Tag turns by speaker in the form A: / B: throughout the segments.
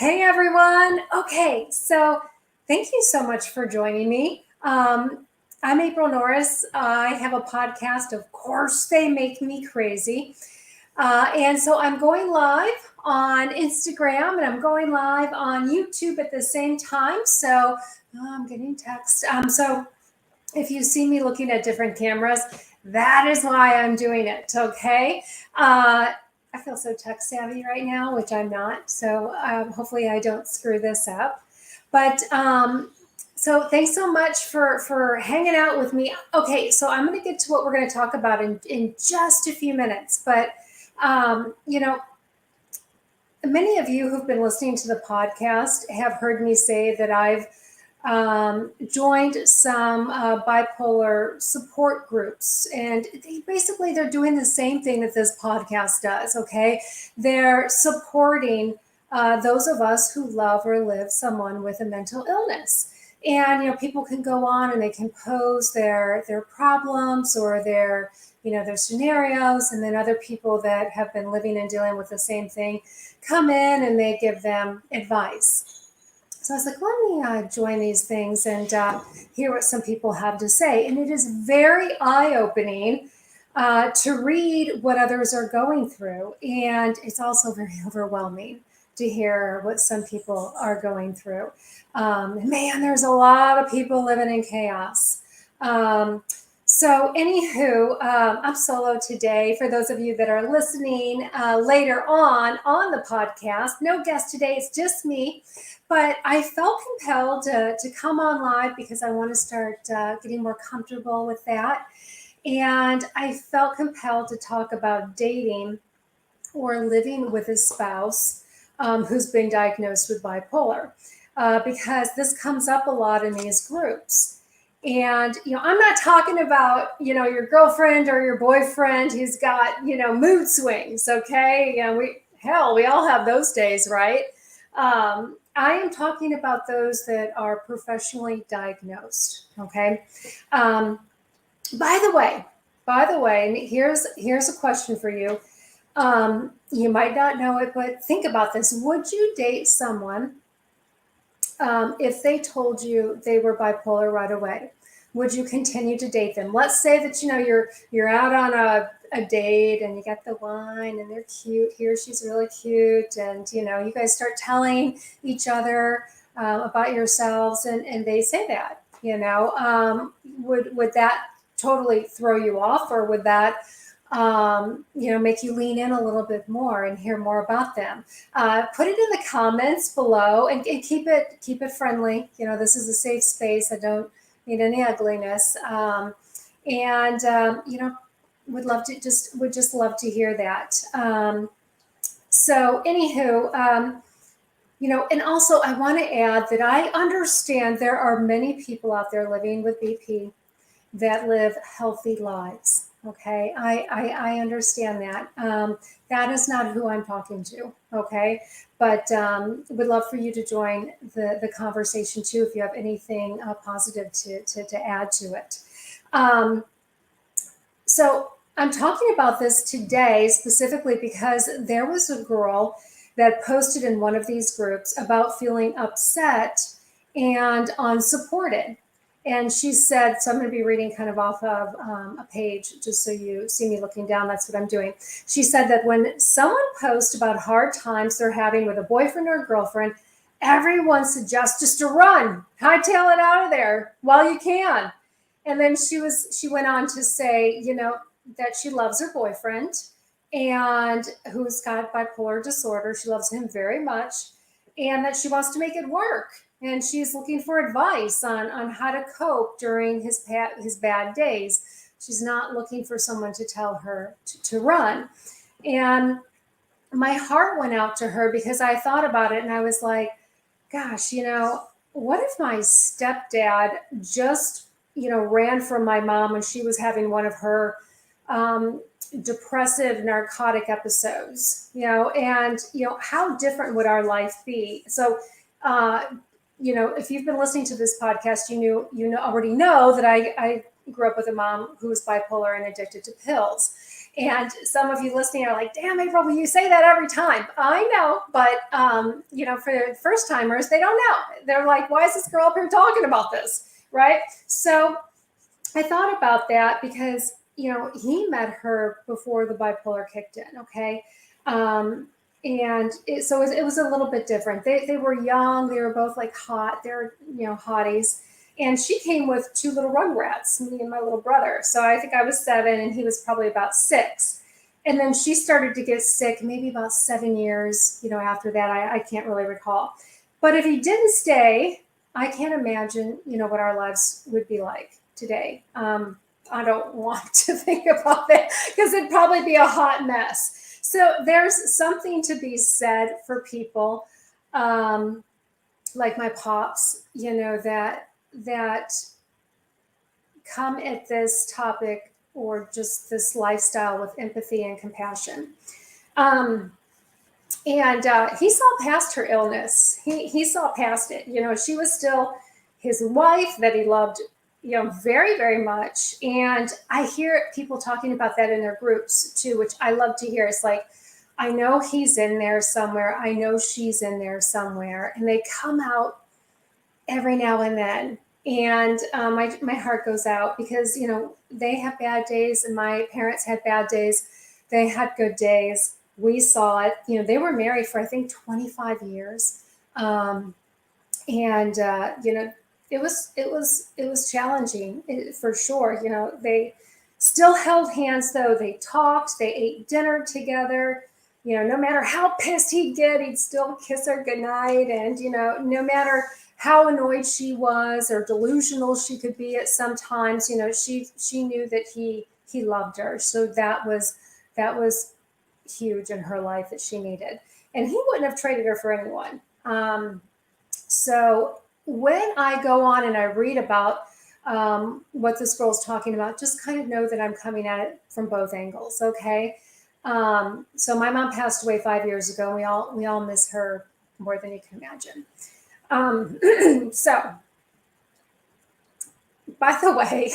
A: Hey everyone. Okay, so thank you so much for joining me. I'm April Norris. I have a podcast. Of course, they make me crazy. And so I'm going live on Instagram and I'm going live on YouTube at the same time. So I'm getting text. So if you see me looking at different cameras, that is why I'm doing it. Okay. I feel so tech savvy right now, which I'm not. So hopefully I don't screw this up. But so thanks so much for hanging out with me. Okay, so I'm going to get to what we're going to talk about in just a few minutes. But many of you who've been listening to the podcast have heard me say that I've joined some bipolar support groups, and they're doing the same thing that this podcast does. Okay, they're supporting those of us who love or live someone with a mental illness. And people can go on and they can pose their problems or their scenarios, and then other people that have been living and dealing with the same thing come in and they give them advice. So I was like, let me join these things and hear what some people have to say. And it is very eye-opening to read what others are going through. And it's also very overwhelming to hear what some people are going through. Man, there's a lot of people living in chaos. So anywho, I'm solo today. For those of you that are listening later on the podcast, no guest today, it's just me. But I felt compelled to come on live because I want to start getting more comfortable with that. And I felt compelled to talk about dating or living with a spouse who's been diagnosed with bipolar, because this comes up a lot in these groups. And, I'm not talking about, your girlfriend or your boyfriend who's got, mood swings. Okay. We all have those days, right? I am talking about those that are professionally diagnosed. Okay. By the way, and here's a question for you. You might not know it, but think about this. Would you date someone if they told you they were bipolar right away? Would you continue to date them? Let's say that you're out on a date and you get the wine and they're cute. She's really cute, and you guys start telling each other about yourselves, and they say that. Would that totally throw you off, or would that make you lean in a little bit more and hear more about them? Put it in the comments below, and keep it friendly. This is a safe space. I don't need any ugliness. Would just love to hear that. So anywho, and also I want to add that I understand there are many people out there living with BP that live healthy lives. Okay, I understand that. That is not who I'm talking to. Okay, but would love for you to join the conversation too if you have anything positive to add to it. So I'm talking about this today specifically because there was a girl that posted in one of these groups about feeling upset and unsupported. And she said, so I'm going to be reading kind of off of a page just so you see me looking down. That's what I'm doing. She said that when someone posts about hard times they're having with a boyfriend or girlfriend, everyone suggests just to run, hightail it out of there while you can. And then she went on to say, that she loves her boyfriend and who's got bipolar disorder. She loves him very much, and that she wants to make it work. And she's looking for advice on how to cope during his bad days. She's not looking for someone to tell her to run. And my heart went out to her because I thought about it and I was like, gosh, what if my stepdad just, ran from my mom when she was having one of her depressive narcotic episodes, and, how different would our life be? So, if you've been listening to this podcast, already know that I grew up with a mom who was bipolar and addicted to pills. And some of you listening are like, damn, April, you say that every time. I know, but, for first timers, they don't know. They're like, why is this girl up here talking about this, right? So I thought about that because, he met her before the bipolar kicked in, okay? So it was a little bit different. They were young. They were both like hot. They're, hotties. And she came with two little rugrats, me and my little brother. So I think I was 7 and he was probably about 6. And then she started to get sick maybe about 7 years, after that. I can't really recall. But if he didn't stay, I can't imagine, what our lives would be like today. I don't want to think about that because it'd probably be a hot mess. So there's something to be said for people like my pops, that come at this topic or just this lifestyle with empathy and compassion. And he saw past her illness. He saw past it. She was still his wife that he loved, very, very much. And I hear people talking about that in their groups too, which I love to hear. It's like, I know he's in there somewhere. I know she's in there somewhere. And they come out every now and then. And my heart goes out because, they have bad days and my parents had bad days. They had good days. We saw it. They were married for, I think, 25 years. It was challenging for sure. They still held hands though. They talked, they ate dinner together. No matter how pissed he'd get, he'd still kiss her goodnight. And, no matter how annoyed she was or delusional she could be at sometimes, she knew that he loved her. So that was huge in her life that she needed. And he wouldn't have traded her for anyone. So when I go on and I read about what this girl's talking about, just kind of know that I'm coming at it from both angles, okay? So my mom passed away 5 years ago. We all miss her more than you can imagine. So, by the way,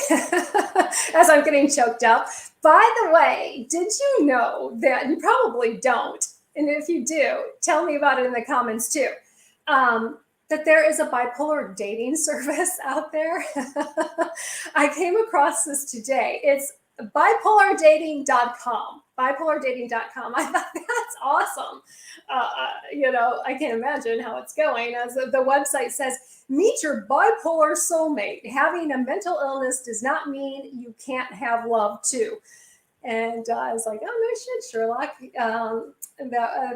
A: as I'm getting choked up, by the way, did you know that you probably don't? And if you do, tell me about it in the comments too. That there is a bipolar dating service out there. I came across this today. It's bipolardating.com. Bipolardating.com. I thought that's awesome. I can't imagine how it's going. As the website says, meet your bipolar soulmate. Having a mental illness does not mean you can't have love too. And I was like, oh, no shit, Sherlock. I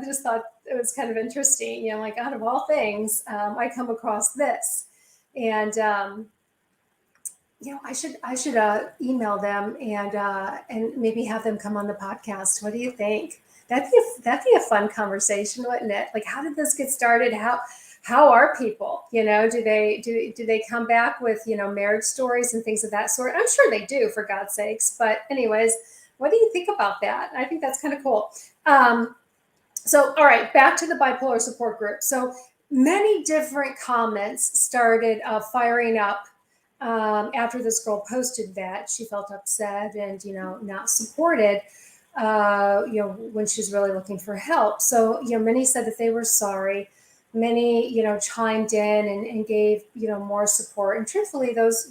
A: just thought it was kind of interesting. Like out of all things, I come across this. And, I should email them and maybe have them come on the podcast. What do you think? That'd be a fun conversation, wouldn't it? Like, how did this get started? How are people? Do they come back with marriage stories and things of that sort? I'm sure they do, for God's sakes. But anyways, what do you think about that? I think that's kind of cool. So, all right, back to the bipolar support group. So many different comments started firing up after this girl posted that. She felt upset and, not supported, when she's really looking for help. So, many said that they were sorry. Many, chimed in and gave, more support. And truthfully, those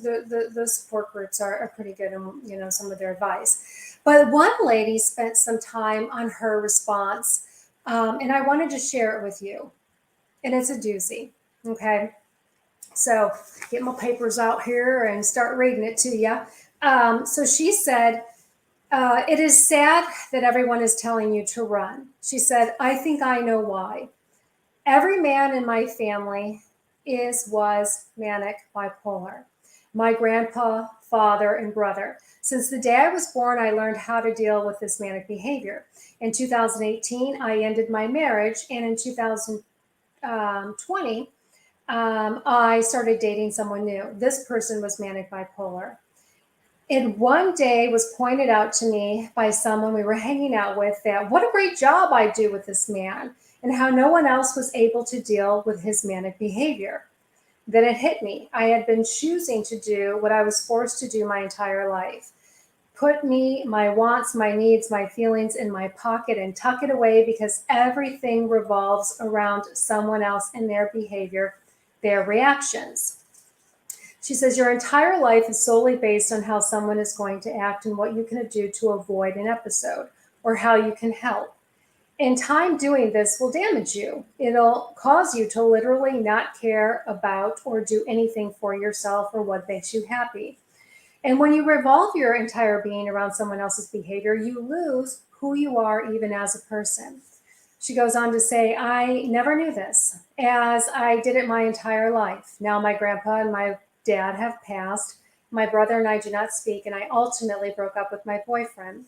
A: support groups are pretty good in, some of their advice. But one lady spent some time on her response, and I wanted to share it with you. And it's a doozy, okay? So get my papers out here and start reading it to you. So she said, it is sad that everyone is telling you to run. She said, I think I know why. Every man in my family was manic bipolar. My grandpa, father, and brother. Since the day I was born, I learned how to deal with this manic behavior. In 2018, I ended my marriage, and in 2020, I started dating someone new. This person was manic bipolar. And one day was pointed out to me by someone we were hanging out with that what a great job I do with this man and how no one else was able to deal with his manic behavior. Then it hit me. I had been choosing to do what I was forced to do my entire life. put me, my wants, my needs, my feelings in my pocket and tuck it away because everything revolves around someone else and their behavior, their reactions. She says, your entire life is solely based on how someone is going to act and what you can do to avoid an episode or how you can help. And time doing this will damage you. It'll cause you to literally not care about or do anything for yourself or what makes you happy. And when you revolve your entire being around someone else's behavior, you lose who you are even as a person. She goes on to say, I never knew this, as I did it my entire life. Now my grandpa and my dad have passed. My brother and I do not speak, and I ultimately broke up with my boyfriend.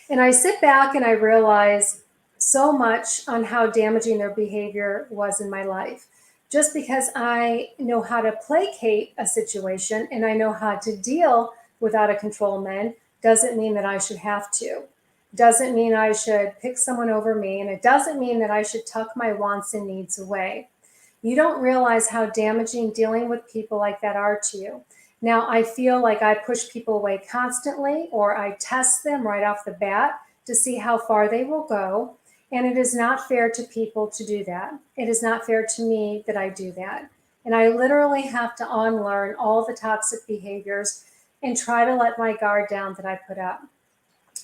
A: And I sit back and I realize so much on how damaging their behavior was in my life. Just because I know how to placate a situation and I know how to deal with out of control men doesn't mean that I should have to. Doesn't mean I should pick someone over me, and it doesn't mean that I should tuck my wants and needs away. You don't realize how damaging dealing with people like that are to you. Now, I feel like I push people away constantly, or I test them right off the bat to see how far they will go. And it is not fair to people to do that. It is not fair to me that I do that. And I literally have to unlearn all the toxic behaviors and try to let my guard down that I put up.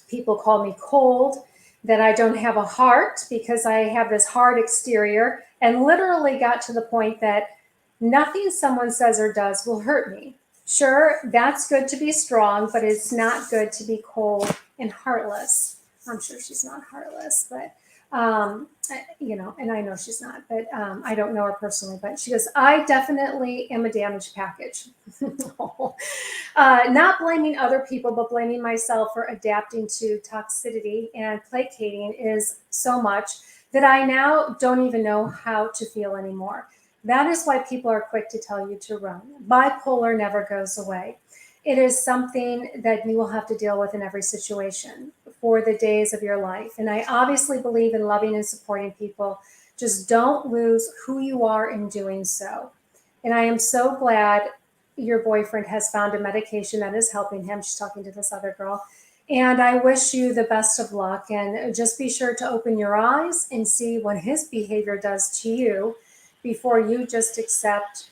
A: People call me cold, that I don't have a heart because I have this hard exterior, and literally got to the point that nothing someone says or does will hurt me. Sure, that's good to be strong, but it's not good to be cold and heartless. I'm sure she's not heartless, but and I know she's not, but I don't know her personally. But she goes, I definitely am a damaged package. Not blaming other people, but blaming myself for adapting to toxicity and placating is so much that I now don't even know how to feel anymore. That is why people are quick to tell you to run. Bipolar never goes away. It is something that you will have to deal with in every situation for the days of your life. And I obviously believe in loving and supporting people. Just don't lose who you are in doing so. And I am so glad your boyfriend has found a medication that is helping him. She's talking to this other girl. And I wish you the best of luck. And just be sure to open your eyes and see what his behavior does to you before you just accept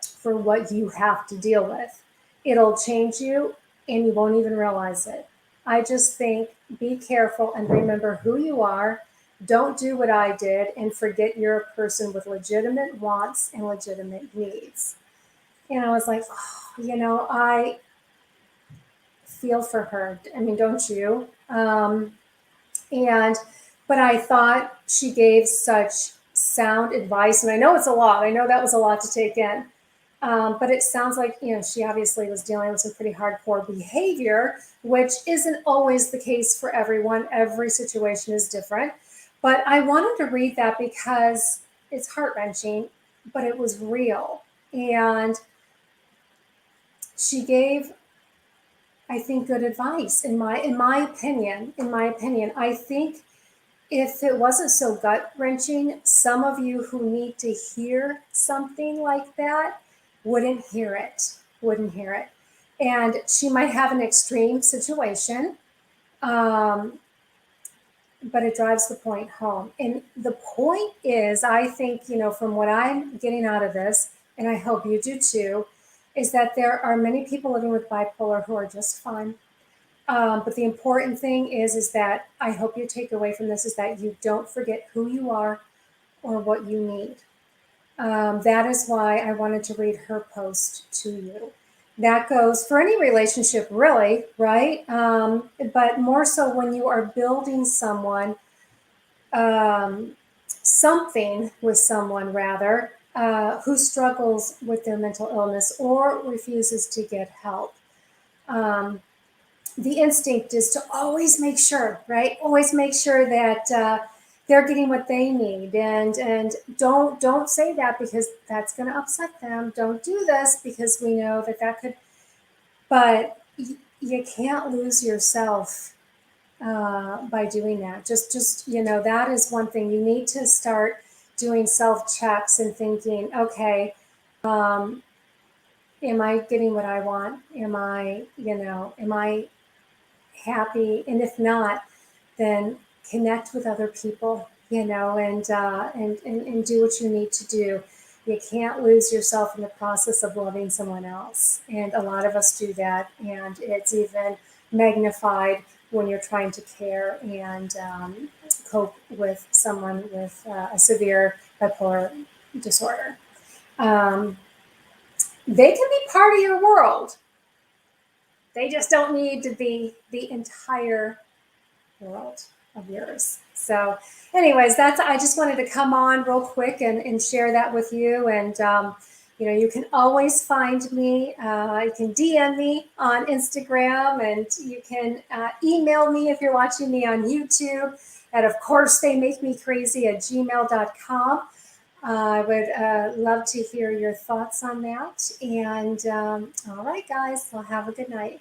A: for what you have to deal with. It'll change you and you won't even realize it. I just think be careful and remember who you are. Don't do what I did and forget you're a person with legitimate wants and legitimate needs. And I was like, I feel for her. I mean, don't you? But I thought she gave such sound advice, and I know it's a lot. I know that was a lot to take in. But it sounds like, she obviously was dealing with some pretty hardcore behavior, which isn't always the case for everyone. Every situation is different. But I wanted to read that because it's heart-wrenching, but it was real. And she gave, I think, good advice in my opinion. I think if it wasn't so gut-wrenching, some of you who need to hear something like that wouldn't hear it. And she might have an extreme situation, but it drives the point home. And the point is, I think, from what I'm getting out of this, and I hope you do too, is that there are many people living with bipolar who are just fine. But the important thing is that I hope you take away from this is that you don't forget who you are or what you need. That is why I wanted to read her post to you. That goes for any relationship, really, right? But more so when you are building something with someone, rather, who struggles with their mental illness or refuses to get help. The instinct is to always make sure, right? Always make sure that they're getting what they need, and don't say that because that's going to upset them. Don't do this because we know that could. But you can't lose yourself by doing that. Just that is one thing. You need to start doing self checks and thinking, okay, am I getting what I want? Am I happy? And if not, then connect with other people, and do what you need to do. You can't lose yourself in the process of loving someone else. And a lot of us do that. And it's even magnified when you're trying to care and cope with someone with a severe bipolar disorder. Um, they can be part of your world. They just don't need to be the entire world of yours. So, anyways, I just wanted to come on real quick and share that with you. And, you can always find me. You can DM me on Instagram, and you can email me if you're watching me on YouTube. And of course, they make me crazy at gmail.com. I would love to hear your thoughts on that. And all right, guys, well, have a good night.